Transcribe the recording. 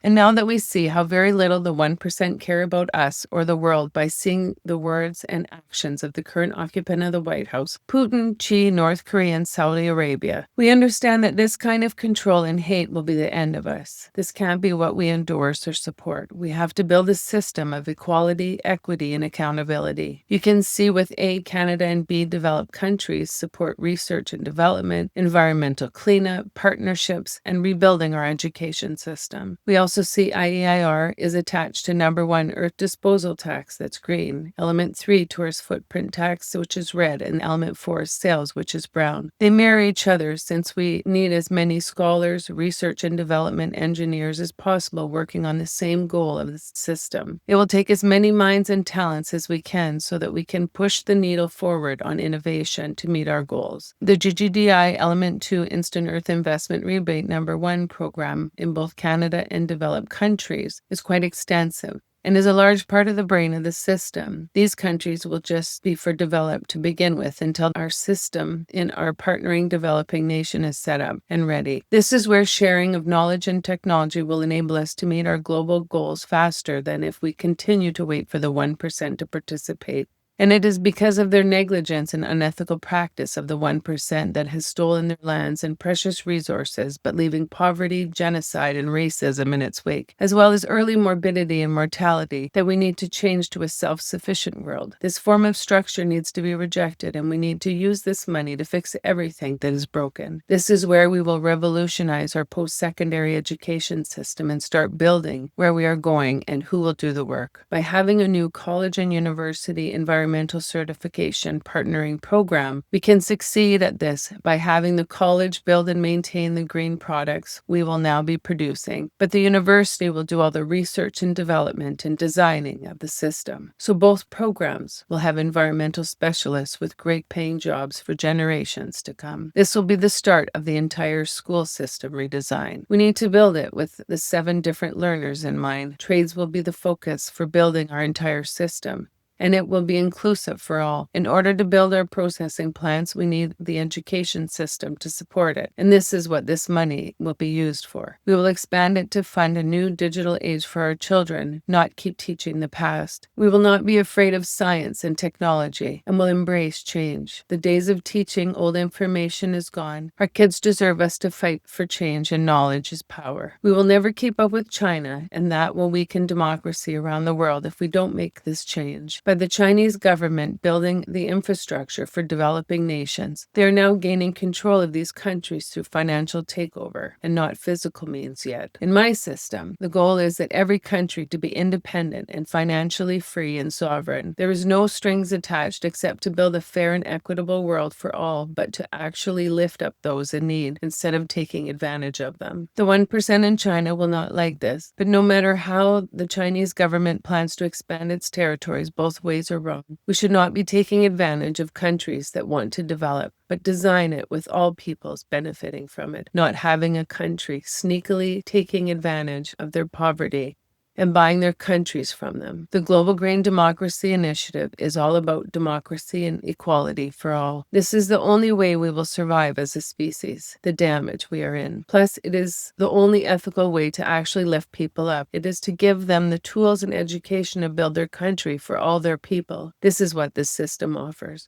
And now that we see how very little the 1% care about us or the world by seeing the words and actions of the current occupant of the White House, Putin, Xi, North Korea, and Saudi Arabia, we understand that this kind of control and hate will be the end of us. This can't be what we endorse or support. We have to build a system of equality, equity, and accountability. You can see with A, Canada, and B, developed countries support research and development, environmental cleanup, partnerships, and rebuilding our education system. We also see IEIR is attached to number 1, Earth Disposal Tax, that's green, element 3, Tourist Footprint Tax, which is red, and element 4, Sales, which is brown. They mirror each other since we need as many scholars, research and development engineers as possible working on the same goal of the system. It will take as many minds and talents as we can so that we can push the needle forward on innovation to meet our goals. The G.G.D.I Element 2 Instant Earth Investment Rebate number 1 program in both Canada and developed countries is quite extensive and is a large part of the brain of the system. These countries will just be for developed to begin with until our system in our partnering developing nation is set up and ready. This is where sharing of knowledge and technology will enable us to meet our global goals faster than if we continue to wait for the 1% to participate. And it is because of their negligence and unethical practice of the 1% that has stolen their lands and precious resources, but leaving poverty, genocide, and racism in its wake, as well as early morbidity and mortality, that we need to change to a self-sufficient world. This form of structure needs to be rejected, and we need to use this money to fix everything that is broken. This is where we will revolutionize our post-secondary education system and start building where we are going and who will do the work. By having a new college and university environmental certification partnering program, we can succeed at this by having the college build and maintain the green products we will now be producing, but the university will do all the research and development and designing of the system. So both programs will have environmental specialists with great paying jobs for generations to come. This will be the start of the entire school system redesign. We need to build it with the 7 different learners in mind. Trades will be the focus for building our entire system, and it will be inclusive for all. In order to build our processing plants, we need the education system to support it, and this is what this money will be used for. We will expand it to fund a new digital age for our children, not keep teaching the past. We will not be afraid of science and technology, and will embrace change. The days of teaching old information is gone. Our kids deserve us to fight for change, and knowledge is power. We will never keep up with China, and that will weaken democracy around the world if we don't make this change. By the Chinese government building the infrastructure for developing nations, they are now gaining control of these countries through financial takeover and not physical means yet. In my system, the goal is that every country to be independent and financially free and sovereign. There is no strings attached except to build a fair and equitable world for all, but to actually lift up those in need instead of taking advantage of them. The 1% in China will not like this, but no matter how the Chinese government plans to expand its territories, both ways are wrong. We should not be taking advantage of countries that want to develop, but design it with all peoples benefiting from it, not having a country sneakily taking advantage of their poverty and buying their countries from them. The Global Grain Democracy Initiative is all about democracy and equality for all. This is the only way we will survive as a species, the damage we are in. Plus, it is the only ethical way to actually lift people up. It is to give them the tools and education to build their country for all their people. This is what this system offers.